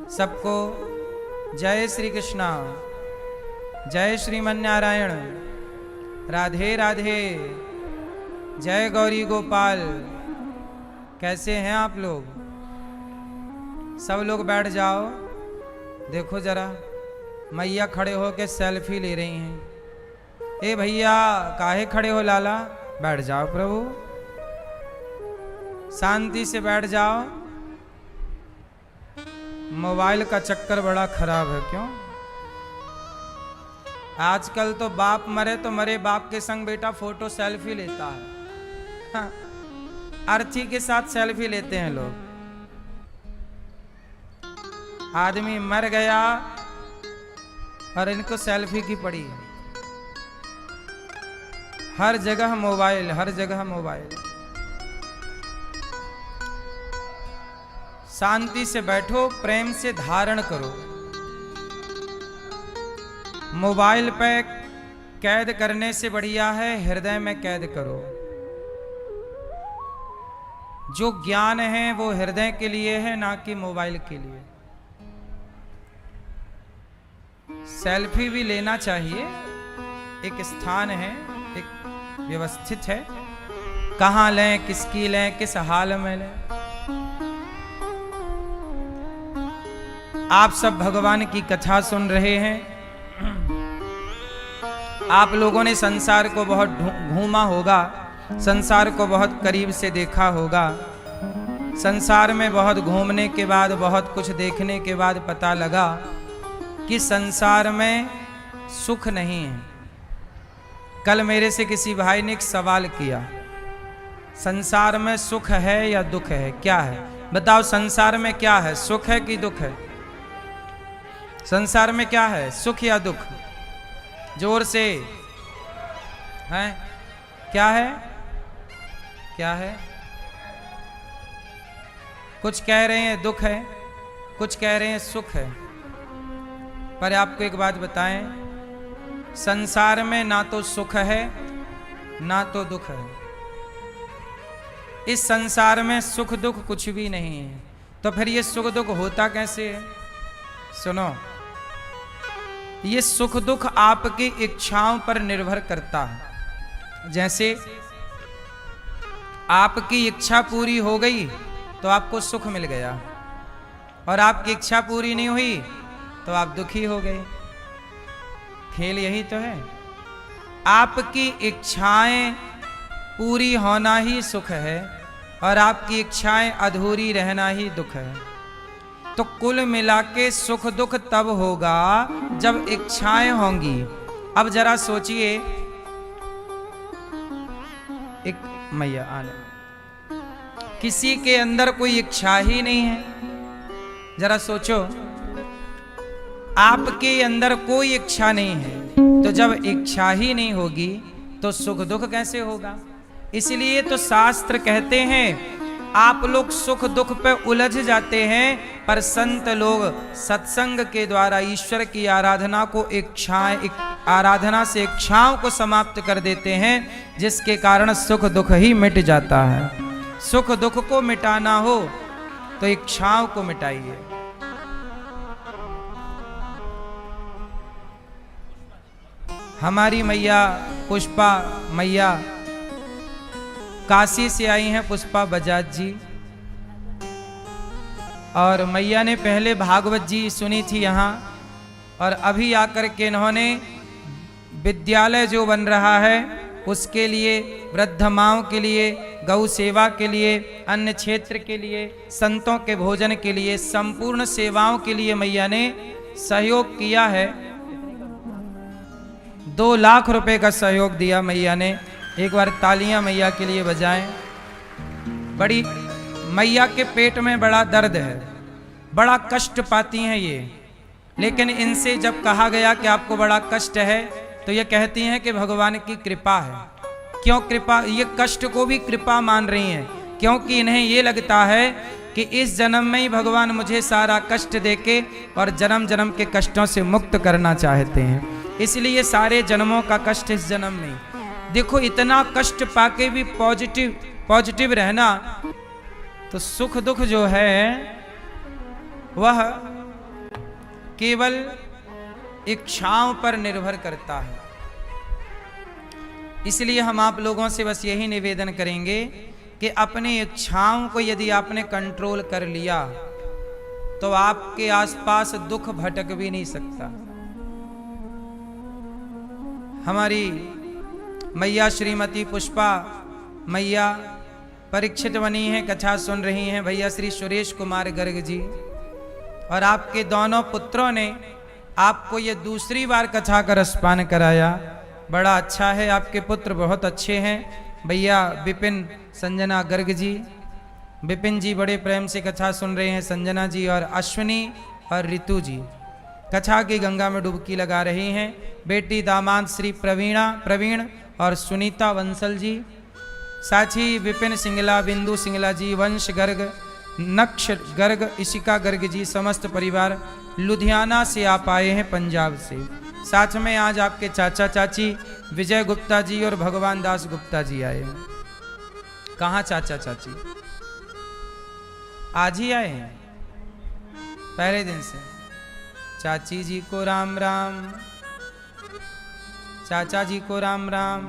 सबको जय श्री कृष्णा, जय श्रीमन नारायण, राधे राधे, जय गौरी गोपाल। कैसे हैं आप लोग? सब लोग बैठ जाओ। देखो जरा, मैया खड़े होके सेल्फी ले रही हैं। ए भैया, काहे खड़े हो लाला? बैठ जाओ प्रभु, शांति से बैठ जाओ। मोबाइल का चक्कर बड़ा खराब है। क्यों? आजकल तो बाप मरे तो मरे बाप के संग बेटा फोटो सेल्फी लेता है। हाँ, अर्थी के साथ सेल्फी लेते हैं लोग। आदमी मर गया और इनको सेल्फी की पड़ी है। हर जगह मोबाइल, हर जगह मोबाइल। शांति से बैठो, प्रेम से धारण करो। मोबाइल पे कैद करने से बढ़िया है हृदय में कैद करो। जो ज्ञान है वो हृदय के लिए है, ना कि मोबाइल के लिए। सेल्फी भी लेना चाहिए, एक स्थान है, एक व्यवस्थित है। कहाँ लें, किसकी लें, किस हाल में लें। आप सब भगवान की कथा सुन रहे हैं। आप लोगों ने संसार को बहुत घूमा होगा, संसार को बहुत करीब से देखा होगा। संसार में बहुत घूमने के बाद, बहुत कुछ देखने के बाद पता लगा कि संसार में सुख नहीं है। कल मेरे से किसी भाई ने एक सवाल किया, संसार में सुख है या दुख है? क्या है बताओ? संसार में क्या है, सुख है कि दुख है? संसार में क्या है, सुख या दुख? जोर से हैं? क्या है? क्या है? कुछ कह रहे हैं दुख है, कुछ कह रहे हैं सुख है। पर आपको एक बात बताएं, संसार में ना तो सुख है ना तो दुख है। इस संसार में सुख दुख कुछ भी नहीं है। तो फिर ये सुख दुख होता कैसे है? सुनो, ये सुख दुख आपकी इच्छाओं पर निर्भर करता है। जैसे आपकी इच्छा पूरी हो गई तो आपको सुख मिल गया, और आपकी इच्छा पूरी नहीं हुई तो आप दुखी हो गए। खेल यही तो है। आपकी इच्छाएं पूरी होना ही सुख है, और आपकी इच्छाएं अधूरी रहना ही दुख है। तो कुल मिला के सुख दुख तब होगा जब इच्छाएं होंगी। अब जरा सोचिए, एक मैया आने, किसी के अंदर कोई इच्छा ही नहीं है। जरा सोचो, आपके अंदर कोई इच्छा नहीं है, तो जब इच्छा ही नहीं होगी तो सुख दुख कैसे होगा? इसलिए तो शास्त्र कहते हैं, आप लोग सुख दुख पे उलझ जाते हैं, पर संत लोग सत्संग के द्वारा ईश्वर की आराधना को आराधना से इच्छाओं को समाप्त कर देते हैं, जिसके कारण सुख दुख ही मिट जाता है। सुख दुख को मिटाना हो तो इच्छाओं को मिटाइए। हमारी मैया पुष्पा मैया काशी से आई हैं, पुष्पा बजाज जी। और मैया ने पहले भागवत जी सुनी थी यहाँ, और अभी आकर के इन्होंने विद्यालय जो बन रहा है उसके लिए, वृद्ध माओं के लिए, गौ सेवा के लिए, अन्य क्षेत्र के लिए, संतों के भोजन के लिए, संपूर्ण सेवाओं के लिए मैया ने सहयोग किया है। 2 लाख रुपए का सहयोग दिया मैया ने। एक बार तालियां मैया के लिए बजाएं। बड़ी मैया के पेट में बड़ा दर्द है, बड़ा कष्ट पाती हैं ये। लेकिन इनसे जब कहा गया कि आपको बड़ा कष्ट है, तो ये कहती हैं कि भगवान की कृपा है। क्यों कृपा? ये कष्ट को भी कृपा मान रही हैं, क्योंकि इन्हें ये लगता है कि इस जन्म में ही भगवान मुझे सारा कष्ट देके और जन्म जन्म के कष्टों से मुक्त करना चाहते हैं। इसलिए सारे जन्मों का कष्ट इस जन्म में। देखो, इतना कष्ट पाके भी पॉजिटिव रहना। तो सुख दुख जो है वह केवल इच्छाओं पर निर्भर करता है। इसलिए हम आप लोगों से बस यही निवेदन करेंगे कि अपनी इच्छाओं को यदि आपने कंट्रोल कर लिया तो आपके आसपास दुख भटक भी नहीं सकता। हमारी मैया श्रीमती पुष्पा मैया परीक्षित बनी हैं, कथा सुन रही हैं भैया श्री सुरेश कुमार गर्ग जी, और आपके दोनों पुत्रों ने आपको ये दूसरी बार कथा का रसपान कराया। बड़ा अच्छा है, आपके पुत्र बहुत अच्छे हैं। भैया विपिन संजना गर्ग जी, विपिन जी बड़े प्रेम से कथा सुन रहे हैं, संजना जी और अश्विनी और ऋतु जी कथा की गंगा में डुबकी लगा रही हैं। बेटी दामाद श्री प्रवीण और सुनीता वंसल जी, साथी विपिन सिंगला, बिंदु सिंगला जी, वंश गर्ग, नक्ष गर्ग, इशिका गर्ग जी, समस्त परिवार लुधियाना से आप आए हैं, पंजाब से। साथ में आज आपके चाचा चाची विजय गुप्ता जी और भगवान दास गुप्ता जी आए हैं। कहाँ चाचा चाची? आज ही आए हैं, पहले दिन से। चाची जी को राम राम, चाचा जी को राम राम,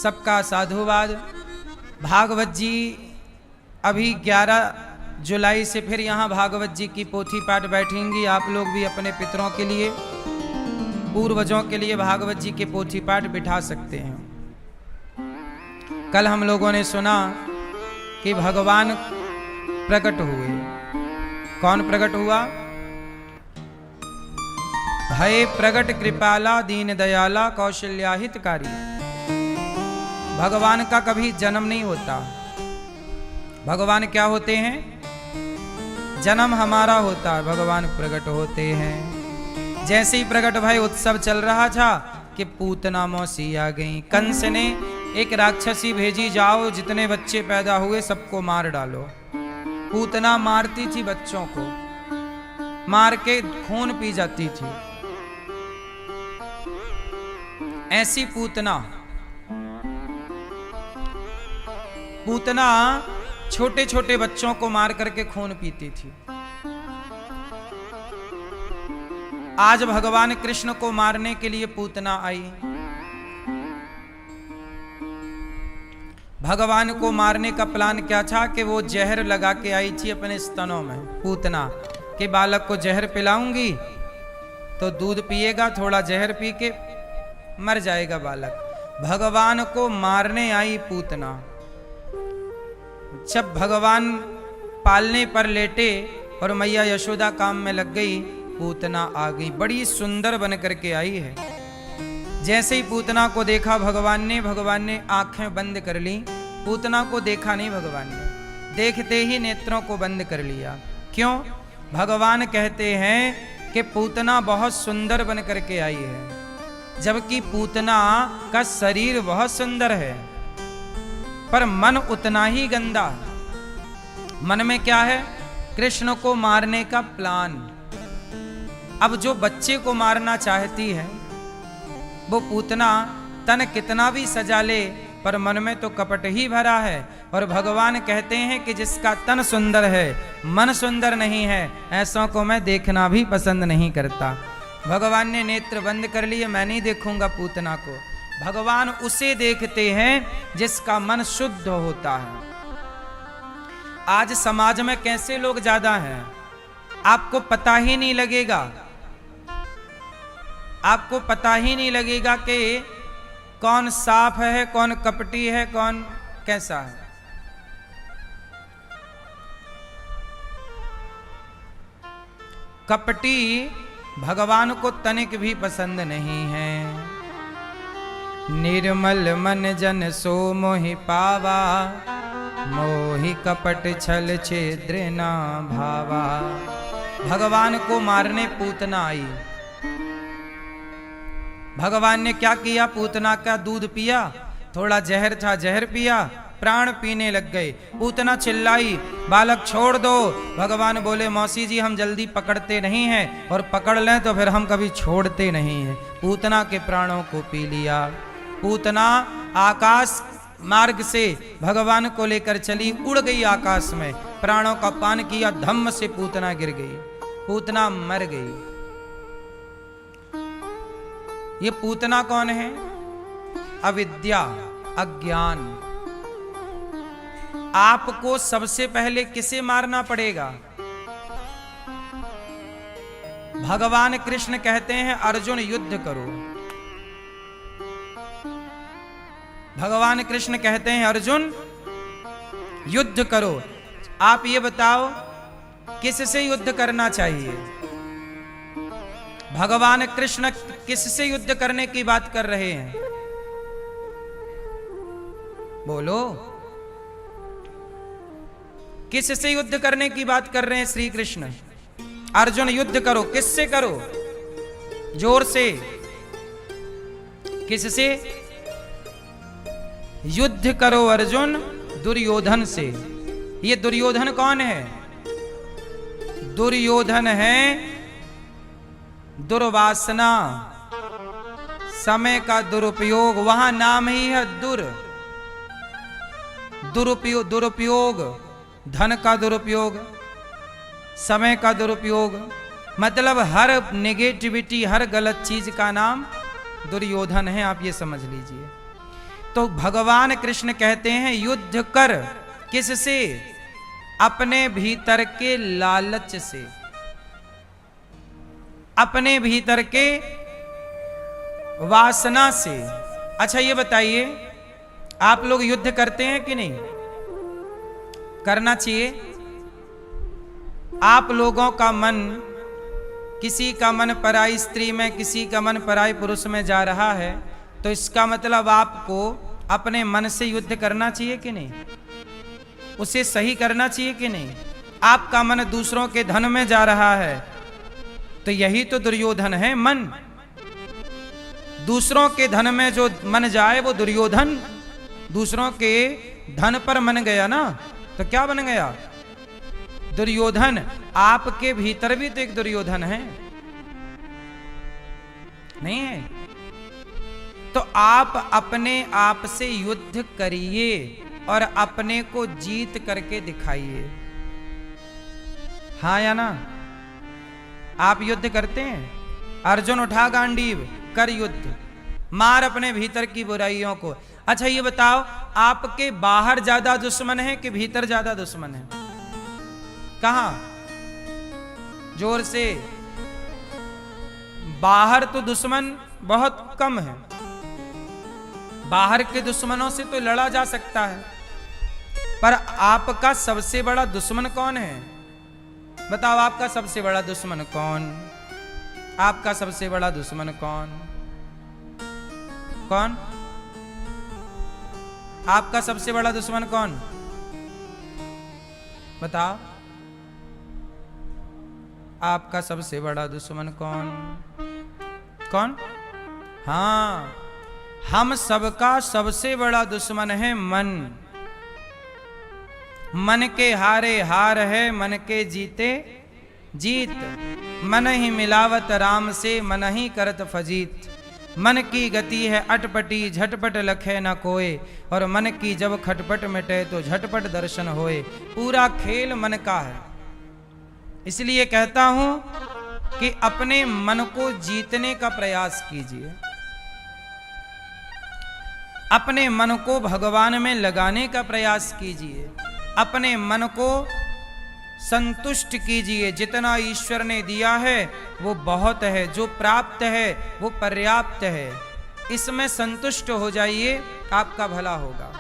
सबका साधुवाद। भागवत जी अभी 11 जुलाई से फिर यहाँ भागवत जी की पोथी पाठ बैठेंगी। आप लोग भी अपने पितरों के लिए, पूर्वजों के लिए भागवत जी के पोथी पाठ बिठा सकते हैं। कल हम लोगों ने सुना कि भगवान प्रकट हुए। कौन प्रकट हुआ? भय प्रगट कृपाला दीन दयाला कौशल्या हितकारी। भगवान का कभी जन्म नहीं होता। भगवान क्या होते हैं? जन्म हमारा होता है, भगवान प्रकट होते हैं। जैसे ही प्रकट भय उत्सव चल रहा था कि पूतना मौसी आ गई। कंस ने एक राक्षसी भेजी, जाओ जितने बच्चे पैदा हुए सबको मार डालो। पूतना मारती थी बच्चों को, मार के खून पी जाती थी। ऐसी पूतना छोटे छोटे बच्चों को मार करके खून पीती थी। आज भगवान कृष्ण को मारने के लिए पूतना आई। भगवान को मारने का प्लान क्या था कि वो जहर लगा के आई थी अपने स्तनों में। पूतना के बालक को जहर पिलाऊंगी तो दूध पिएगा, थोड़ा जहर पी के मर जाएगा बालक। भगवान को मारने आई पूतना। जब भगवान पालने पर लेटे और मैया यशोदा काम में लग गई, पूतना आ गई। बड़ी सुंदर बन करके आई है। जैसे ही पूतना को देखा भगवान ने आंखें बंद कर ली। पूतना को देखा नहीं भगवान ने, देखते ही नेत्रों को बंद कर लिया। क्यों? भगवान कहते हैं कि पूतना बहुत सुंदर बन करके आई है, जबकि पूतना का शरीर बहुत सुंदर है पर मन उतना ही गंदा। मन में क्या है? कृष्ण को मारने का प्लान। अब जो बच्चे को मारना चाहती है वो पूतना तन कितना भी सजा ले पर मन में तो कपट ही भरा है। और भगवान कहते हैं कि जिसका तन सुंदर है मन सुंदर नहीं है, ऐसों को मैं देखना भी पसंद नहीं करता। भगवान ने नेत्र बंद कर लिए, मैं नहीं देखूंगा पूतना को। भगवान उसे देखते हैं जिसका मन शुद्ध होता है। आज समाज में कैसे लोग ज्यादा हैं आपको पता ही नहीं लगेगा। आपको पता ही नहीं लगेगा कि कौन साफ है, कौन कपटी है, कौन कैसा है। कपटी भगवान को तनिक भी पसंद नहीं है। निर्मल मन जन सो मोहि पावा, मोहि कपट छल छिद्र ना भावा। भगवान को मारने पूतना आई। भगवान ने क्या किया? पूतना का दूध पिया, थोड़ा जहर था जहर पिया, प्राण पीने लग गए। पूतना चिल्लाई, बालक छोड़ दो। भगवान बोले, मौसी जी हम जल्दी पकड़ते नहीं हैं, और पकड़ लें तो फिर हम कभी छोड़ते नहीं हैं। पूतना के प्राणों को पी लिया। पूतना आकाश मार्ग से भगवान को लेकर चली, उड़ गई आकाश में, प्राणों का पान किया, धम्म से पूतना गिर गई, पूतना मर गई। ये पूतना कौन है? अविद्या, अज्ञान। आपको सबसे पहले किसे मारना पड़ेगा? भगवान कृष्ण कहते हैं अर्जुन युद्ध करो। भगवान कृष्ण कहते हैं अर्जुन युद्ध करो। आप ये बताओ किससे युद्ध करना चाहिए? भगवान कृष्ण किससे युद्ध करने की बात कर रहे हैं? बोलो, किससे युद्ध करने की बात कर रहे हैं श्री कृष्ण? अर्जुन युद्ध करो, किससे करो? जोर से, किससे युद्ध करो अर्जुन? दुर्योधन से। ये दुर्योधन कौन है? दुर्योधन है दुर्वासना, समय का दुरुपयोग। वहां नाम ही है दुरुपयोग, धन का दुरुपयोग, समय का दुरुपयोग, मतलब हर नेगेटिविटी, हर गलत चीज का नाम दुर्योधन है। आप ये समझ लीजिए। तो भगवान कृष्ण कहते हैं युद्ध कर। किससे? अपने भीतर के लालच से, अपने भीतर के वासना से। अच्छा ये बताइए, आप लोग युद्ध करते हैं कि नहीं? करना चाहिए। आप लोगों का मन, किसी का मन पराई स्त्री में, किसी का मन पराई पुरुष में जा रहा है, तो इसका मतलब आपको अपने मन से युद्ध करना चाहिए कि नहीं? उसे सही करना चाहिए कि नहीं? आपका मन दूसरों के धन में जा रहा है, तो यही तो दुर्योधन है मन। दूसरों के धन में जो मन जाए वो दुर्योधन। दूसरों के धन पर मन गया ना, तो क्या बन गया? दुर्योधन। आपके भीतर भी तो एक दुर्योधन है, नहीं है? तो आप अपने आप से युद्ध करिए और अपने को जीत करके दिखाइए। हाँ या ना? आप युद्ध करते हैं? अर्जुन उठा गांडीव, कर युद्ध, मार अपने भीतर की बुराइयों को। अच्छा ये बताओ, आपके बाहर ज्यादा दुश्मन है कि भीतर ज्यादा दुश्मन है? कहां? जोर से। बाहर तो दुश्मन बहुत कम है, बाहर के दुश्मनों से तो लड़ा जा सकता है, पर आपका सबसे बड़ा दुश्मन कौन है? बताओ, आपका सबसे बड़ा दुश्मन कौन? आपका सबसे बड़ा दुश्मन कौन? कौन? आपका सबसे बड़ा दुश्मन कौन? बताओ, आपका सबसे बड़ा दुश्मन कौन? कौन? हाँ, हम सबका सबसे बड़ा दुश्मन है मन। मन के हारे हार है, मन के जीते जीत। मन ही मिलावत राम से, मन ही करत फजीत। मन की गति है अटपटी, झटपट लखे न कोय। और मन की जब खटपट मिटे तो झटपट दर्शन होए। पूरा खेल मन का है। इसलिए कहता हूं कि अपने मन को जीतने का प्रयास कीजिए, अपने मन को भगवान में लगाने का प्रयास कीजिए, अपने मन को संतुष्ट कीजिए। जितना ईश्वर ने दिया है वो बहुत है, जो प्राप्त है वो पर्याप्त है। इसमें संतुष्ट हो जाइए, आपका भला होगा।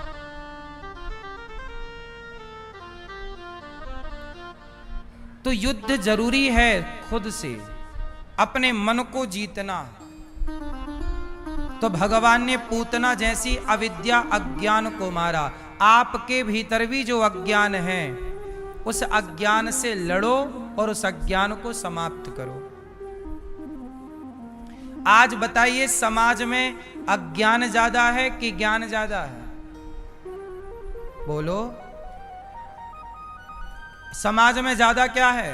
तो युद्ध जरूरी है खुद से, अपने मन को जीतना। तो भगवान ने पूतना जैसी अविद्या, अज्ञान को मारा। आपके भीतर भी जो अज्ञान है, उस अज्ञान से लड़ो और उस अज्ञान को समाप्त करो। आज बताइए, समाज में अज्ञान ज्यादा है कि ज्ञान ज्यादा है? बोलो, समाज में ज्यादा क्या है?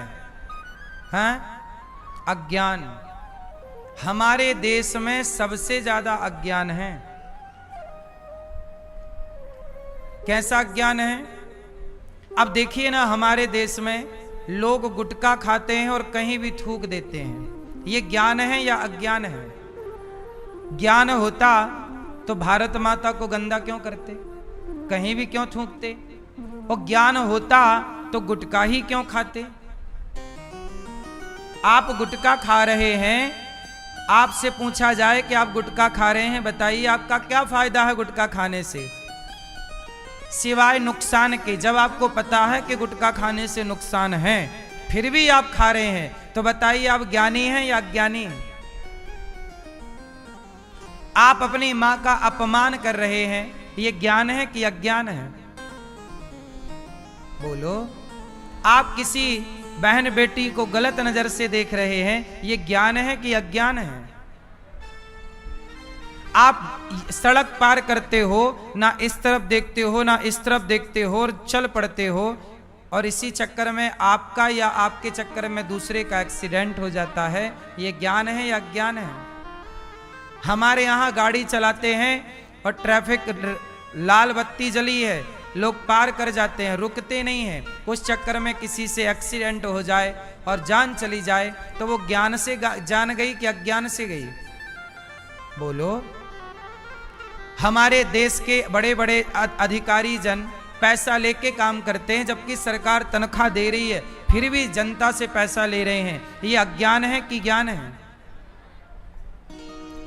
हैं? अज्ञान। हमारे देश में सबसे ज्यादा अज्ञान है। कैसा ज्ञान है? अब देखिए ना, हमारे देश में लोग गुटखा खाते हैं और कहीं भी थूक देते हैं। ये ज्ञान है या अज्ञान है? ज्ञान होता तो भारत माता को गंदा क्यों करते, कहीं भी क्यों थूकते? और ज्ञान होता तो गुटखा ही क्यों खाते? आप गुटखा खा रहे हैं, आपसे पूछा जाए कि आप गुटखा खा रहे हैं, बताइए आपका क्या फायदा है गुटखा खाने से सिवाय नुकसान के? जब आपको पता है कि गुटखा खाने से नुकसान है फिर भी आप खा रहे हैं, तो बताइए आप ज्ञानी हैं या अज्ञानी हैं? आप अपनी मां का अपमान कर रहे हैं, ये ज्ञान है कि अज्ञान है? बोलो। आप किसी बहन बेटी को गलत नजर से देख रहे हैं, ये ज्ञान है कि अज्ञान है? आप सड़क पार करते हो, ना इस तरफ देखते हो ना इस तरफ देखते हो और चल पड़ते हो, और इसी चक्कर में आपका या आपके चक्कर में दूसरे का एक्सीडेंट हो जाता है, ये ज्ञान है या अज्ञान है? हमारे यहाँ गाड़ी चलाते हैं और ट्रैफिक लाल बत्ती जली है, लोग पार कर जाते हैं, रुकते नहीं हैं, उस चक्कर में किसी से एक्सीडेंट हो जाए और जान चली जाए, तो वो ज्ञान से जान गई कि अज्ञान से गई? बोलो। हमारे देश के बड़े बड़े अधिकारी जन पैसा लेके काम करते हैं, जबकि सरकार तनख्वाह दे रही है, फिर भी जनता से पैसा ले रहे हैं, ये अज्ञान है कि ज्ञान है?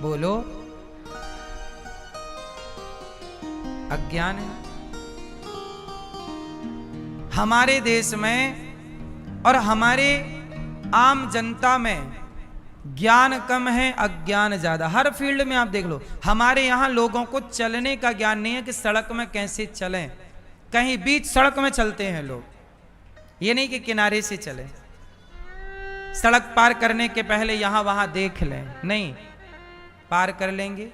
बोलो। अज्ञान है। हमारे देश में और हमारे आम जनता में ज्ञान कम है, अज्ञान ज्यादा। हर फील्ड में आप देख लो, हमारे यहां लोगों को चलने का ज्ञान नहीं है कि सड़क में कैसे चलें। कहीं बीच सड़क में चलते हैं लोग, ये नहीं कि किनारे से चलें, सड़क पार करने के पहले यहां वहां देख लें, नहीं, पार कर लेंगे।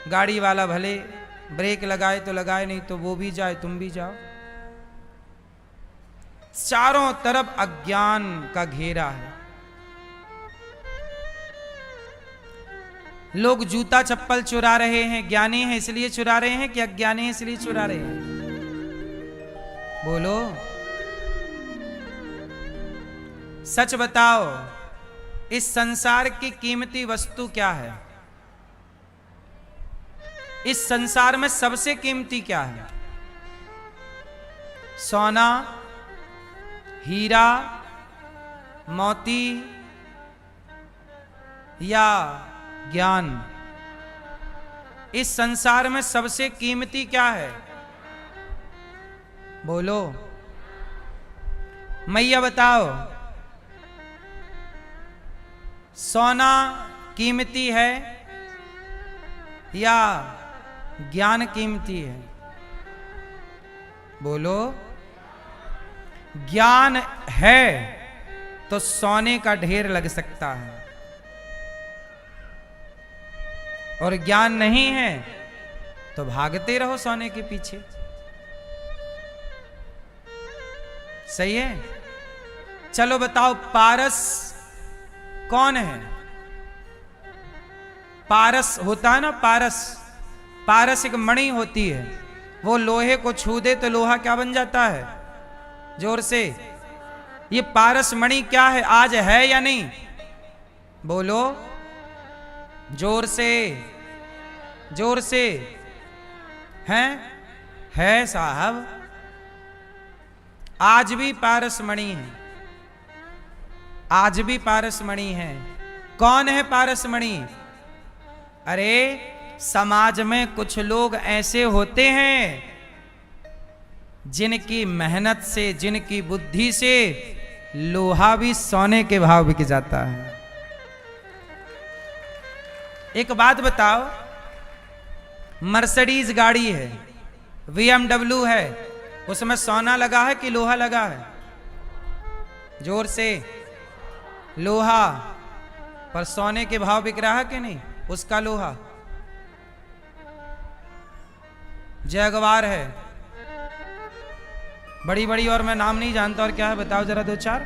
गाड़ी वाला भले ब्रेक लगाए तो लगाए, नहीं तो वो भी जाए तुम भी जाओ। चारों तरफ अज्ञान का घेरा है। लोग जूता चप्पल चुरा रहे हैं, ज्ञानी हैं इसलिए चुरा रहे हैं कि अज्ञानी हैं इसलिए चुरा रहे हैं? बोलो। सच बताओ, इस संसार की कीमती वस्तु क्या है? इस संसार में सबसे कीमती क्या है? सोना, हीरा, मोती या ज्ञान? इस संसार में सबसे कीमती क्या है? बोलो। मैया बताओ, सोना कीमती है या ज्ञान कीमती है? बोलो। ज्ञान है तो सोने का ढेर लग सकता है, और ज्ञान नहीं है तो भागते रहो सोने के पीछे। सही है? चलो बताओ, पारस कौन है? पारस होता है ना, पारस। पारस एक मणि होती है, वो लोहे को छू दे तो लोहा क्या बन जाता है? जोर से। ये पारस मणि क्या है? आज है या नहीं? बोलो जोर से, जोर से। है साहब, आज भी पारस मणि है, आज भी पारस मणि है। कौन है पारस मणि? अरे समाज में कुछ लोग ऐसे होते हैं जिनकी मेहनत से, जिनकी बुद्धि से लोहा भी सोने के भाव बिक जाता है। एक बात बताओ, मर्सिडीज गाड़ी है, BMW है, उसमें सोना लगा है कि लोहा लगा है? जोर से। लोहा, पर सोने के भाव बिक रहा है कि नहीं उसका लोहा? जैगवार है, बड़ी बड़ी, और मैं नाम नहीं जानता, और क्या है बताओ जरा दो चार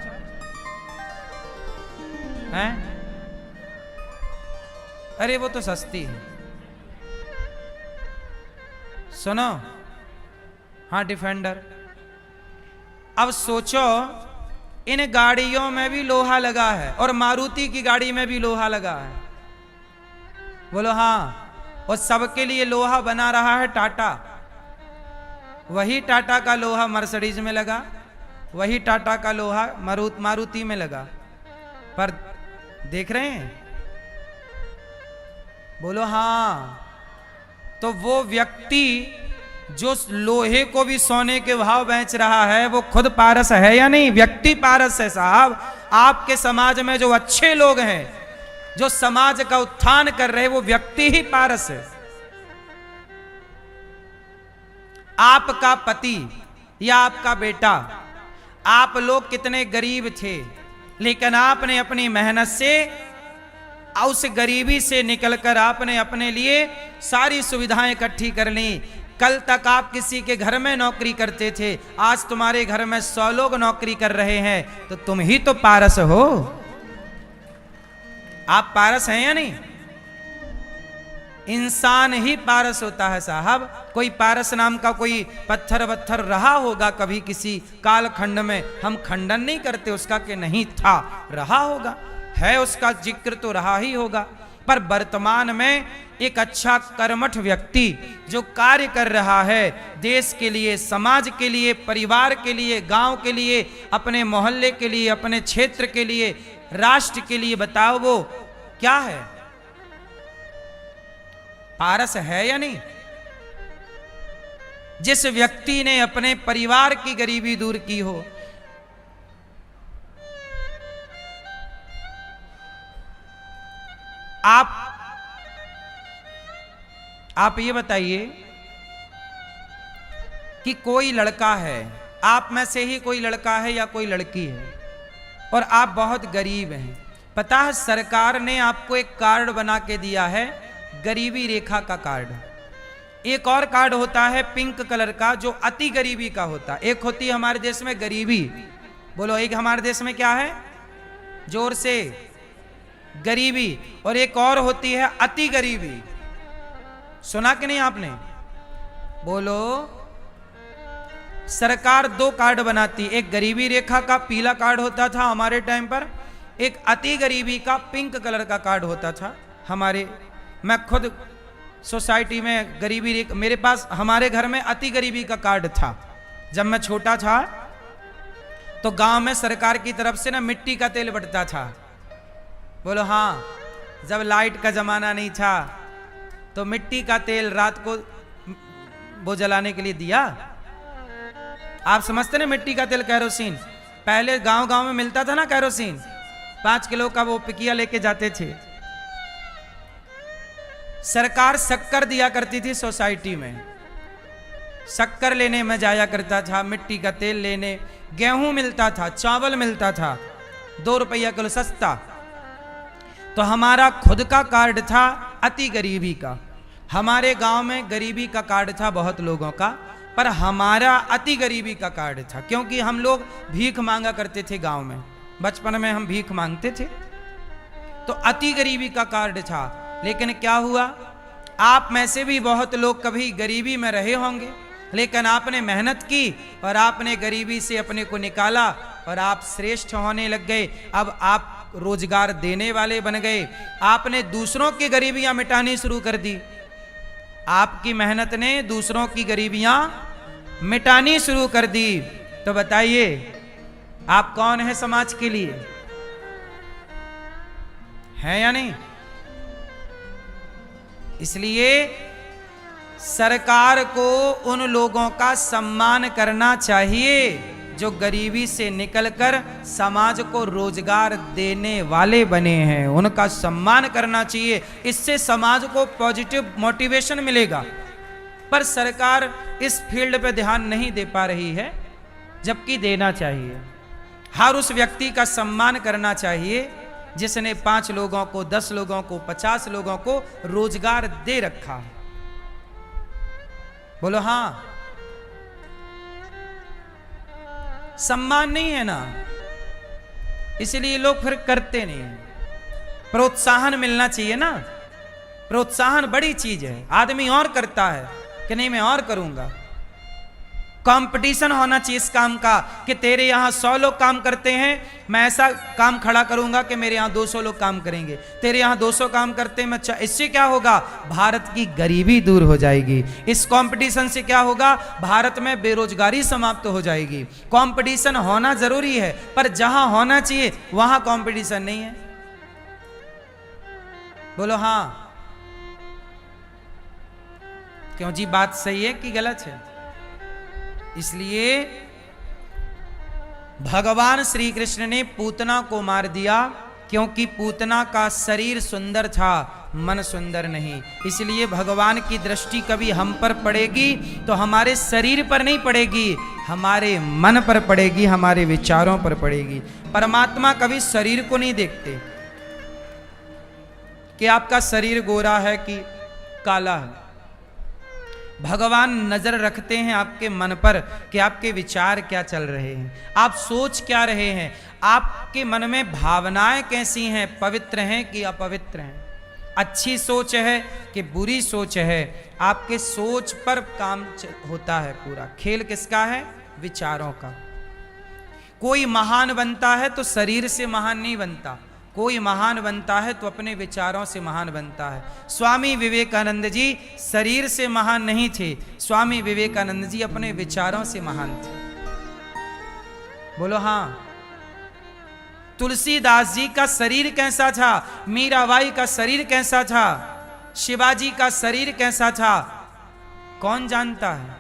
हैं? अरे वो तो सस्ती है। सुनो, हाँ डिफेंडर। अब सोचो इन गाड़ियों में भी लोहा लगा है और मारुति की गाड़ी में भी लोहा लगा है। बोलो हाँ। और सबके लिए लोहा बना रहा है टाटा। वही टाटा का लोहा मर्सिडीज में लगा, वही टाटा का लोहा मारुति में लगा। पर देख रहे हैं? बोलो हाँ। तो वो व्यक्ति जो लोहे को भी सोने के भाव बेच रहा है वो खुद पारस है या नहीं? व्यक्ति पारस है साहब। आपके समाज में जो अच्छे लोग हैं, जो समाज का उत्थान कर रहे हैं, वो व्यक्ति ही पारस है। आपका पति या आपका बेटा, आप लोग कितने गरीब थे, लेकिन आपने अपनी मेहनत से उस गरीबी से निकलकर आपने अपने लिए सारी सुविधाएं इकट्ठी कर ली। कल तक आप किसी के घर में नौकरी करते थे, आज तुम्हारे घर में 100 लोग नौकरी कर रहे हैं, तो तुम ही तो पारस हो। आप पारस हैं या नहीं? इंसान ही पारस होता है साहब। कोई पारस नाम का कोई पत्थर वत्थर रहा होगा कभी किसी कालखंड में, हम खंडन नहीं करते उसका कि नहीं था, रहा होगा, है, उसका जिक्र तो रहा ही होगा। पर वर्तमान में एक अच्छा कर्मठ व्यक्ति जो कार्य कर रहा है देश के लिए, समाज के लिए, परिवार के लिए, गांव के लिए, अपने मोहल्ले के लिए, अपने क्षेत्र के लिए, राष्ट्र के लिए, बताओ वो क्या है? पारस है या नहीं? जिस व्यक्ति ने अपने परिवार की गरीबी दूर की हो, आप ये बताइए कि कोई लड़का है, आप में से ही कोई लड़का है या कोई लड़की है और आप बहुत गरीब हैं, पता है सरकार ने आपको एक कार्ड बना के दिया है, गरीबी रेखा का कार्ड। एक और कार्ड होता है पिंक कलर का जो अति गरीबी का होता है। एक होती है हमारे देश में गरीबी, बोलो एक हमारे देश में क्या है? जोर से, गरीबी। और एक और होती है अति गरीबी। सुना कि नहीं आपने? बोलो। सरकार 2 कार्ड बनाती, एक गरीबी रेखा का पीला कार्ड होता था हमारे टाइम पर, एक अति गरीबी का पिंक कलर का कार्ड होता था हमारे। मैं खुद सोसाइटी में गरीबी रेखा, मेरे पास हमारे घर में अति गरीबी का कार्ड था। जब मैं छोटा था तो गांव में सरकार की तरफ से ना मिट्टी का तेल बंटता था। बोलो हाँ। जब लाइट का जमाना नहीं था तो मिट्टी का तेल रात को वो जलाने के लिए दिया। आप समझते ना मिट्टी का तेल, कैरोसिन। पहले गांव गांव में मिलता था ना कैरोसिन, 5 किलो का वो पिकिया लेके जाते थे। सरकार शक्कर दिया करती थी सोसाइटी में, शक्कर लेने में जाया करता था, मिट्टी का तेल लेने। गेहूं मिलता था, चावल मिलता था, 2 रुपया किलो सस्ता। तो हमारा खुद का कार्ड था अति गरीबी का। हमारे गांव में गरीबी का कार्ड था बहुत लोगों का, पर हमारा अति गरीबी का कार्ड था, क्योंकि हम लोग भीख मांगा करते थे गांव में। बचपन में हम भीख मांगते थे, तो अति गरीबी का कार्ड था। लेकिन क्या हुआ, आप में से भी बहुत लोग कभी गरीबी में रहे होंगे, लेकिन आपने मेहनत की और आपने गरीबी से अपने को निकाला और आप श्रेष्ठ होने लग गए। अब आप रोजगार देने वाले बन गए, आपने दूसरों की गरीबियां मिटानी शुरू कर दी। आपकी मेहनत ने दूसरों की गरीबियां मिटानी शुरू कर दी। तो बताइए आप कौन है समाज के लिए? है या नहीं? इसलिए सरकार को उन लोगों का सम्मान करना चाहिए जो गरीबी से निकलकर समाज को रोजगार देने वाले बने हैं, उनका सम्मान करना चाहिए। इससे समाज को पॉजिटिव मोटिवेशन मिलेगा। पर सरकार इस फील्ड पे ध्यान नहीं दे पा रही है, जबकि देना चाहिए। हर उस व्यक्ति का सम्मान करना चाहिए जिसने 5 लोगों को, 10 लोगों को, 50 लोगों को रोजगार दे रखा। बोलो हाँ। सम्मान नहीं है ना, इसलिए लोग फिर करते नहीं। प्रोत्साहन मिलना चाहिए ना, प्रोत्साहन बड़ी चीज है। आदमी और करता है कि नहीं मैं और करूंगा। कंपटीशन होना चाहिए इस काम का कि तेरे यहां 100 लोग काम करते हैं, मैं ऐसा काम खड़ा करूंगा कि मेरे यहां 200 लोग काम करेंगे। तेरे यहां 200 काम करते हैं, मैं इससे क्या होगा? भारत की गरीबी दूर हो जाएगी। इस कंपटीशन से क्या होगा? भारत में बेरोजगारी समाप्त हो जाएगी। कंपटीशन होना जरूरी है, पर जहां होना चाहिए वहां कंपटीशन नहीं है। बोलो हाँ। क्यों जी, बात सही है कि गलत है? इसलिए भगवान श्री कृष्ण ने पूतना को मार दिया, क्योंकि पूतना का शरीर सुंदर था, मन सुंदर नहीं। इसलिए भगवान की दृष्टि कभी हम पर पड़ेगी तो हमारे शरीर पर नहीं पड़ेगी, हमारे मन पर पड़ेगी, हमारे विचारों पर पड़ेगी। परमात्मा कभी शरीर को नहीं देखते कि आपका शरीर गोरा है कि काला है। भगवान नजर रखते हैं आपके मन पर कि आपके विचार क्या चल रहे हैं, आप सोच क्या रहे हैं, आपके मन में भावनाएं कैसी हैं, पवित्र हैं कि अपवित्र हैं, अच्छी सोच है कि बुरी सोच है। आपके सोच पर काम होता है पूरा। खेल किसका है? विचारों का। कोई महान बनता है तो शरीर से महान नहीं बनता, कोई महान बनता है तो अपने विचारों से महान बनता है। स्वामी विवेकानंद जी शरीर से महान नहीं थे, स्वामी विवेकानंद जी अपने विचारों से महान थे। बोलो हाँ। तुलसीदास जी का शरीर कैसा था? मीराबाई का शरीर कैसा था? शिवाजी का शरीर कैसा था? कौन जानता है?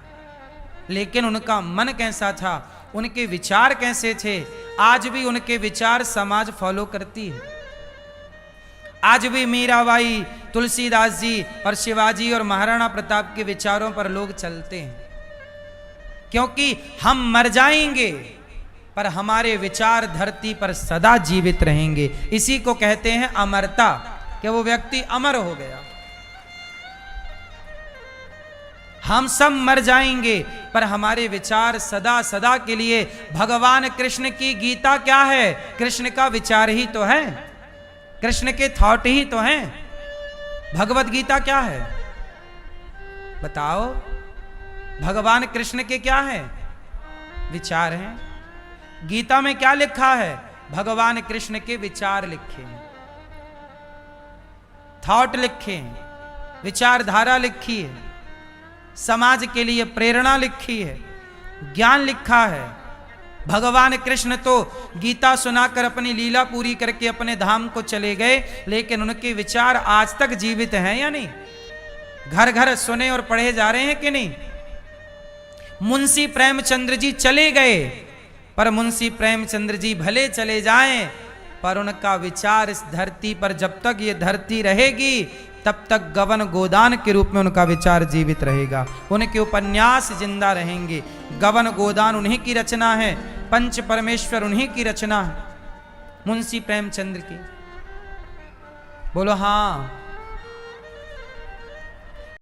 लेकिन उनका मन कैसा था, उनके विचार कैसे थे? आज भी उनके विचार समाज फॉलो करती है। आज भी मीराबाई, तुलसीदास जी और शिवाजी और महाराणा प्रताप के विचारों पर लोग चलते हैं, क्योंकि हम मर जाएंगे पर हमारे विचार धरती पर सदा जीवित रहेंगे। इसी को कहते हैं अमरता, कि वो व्यक्ति अमर हो गया। हम सब मर जाएंगे पर हमारे विचार सदा सदा के लिए। भगवान कृष्ण की गीता क्या है? कृष्ण का विचार ही तो है, कृष्ण के थॉट ही तो हैं। भगवत गीता क्या है? बताओ। भगवान कृष्ण के क्या है? विचार हैं। गीता में क्या लिखा है? भगवान कृष्ण के विचार लिखे हैं, थॉट लिखे हैं, विचारधारा लिखी है, समाज के लिए प्रेरणा लिखी है, ज्ञान लिखा है। भगवान कृष्ण तो गीता सुनाकर अपनी लीला पूरी करके अपने धाम को चले गए, लेकिन उनके विचार आज तक जीवित हैं या नहीं? घर घर सुने और पढ़े जा रहे हैं कि नहीं? मुंशी प्रेमचंद्र जी चले गए, पर मुंशी प्रेमचंद्र जी भले चले जाएं, पर उनका विचार इस धरती पर जब तक ये धरती रहेगी तब तक गवन गोदान के रूप में उनका विचार जीवित रहेगा। उनके उपन्यास जिंदा रहेंगे। गवन गोदान उन्हीं की रचना है, पंच परमेश्वर उन्हीं की रचना है, मुंशी प्रेमचंद्र की। बोलो हाँ।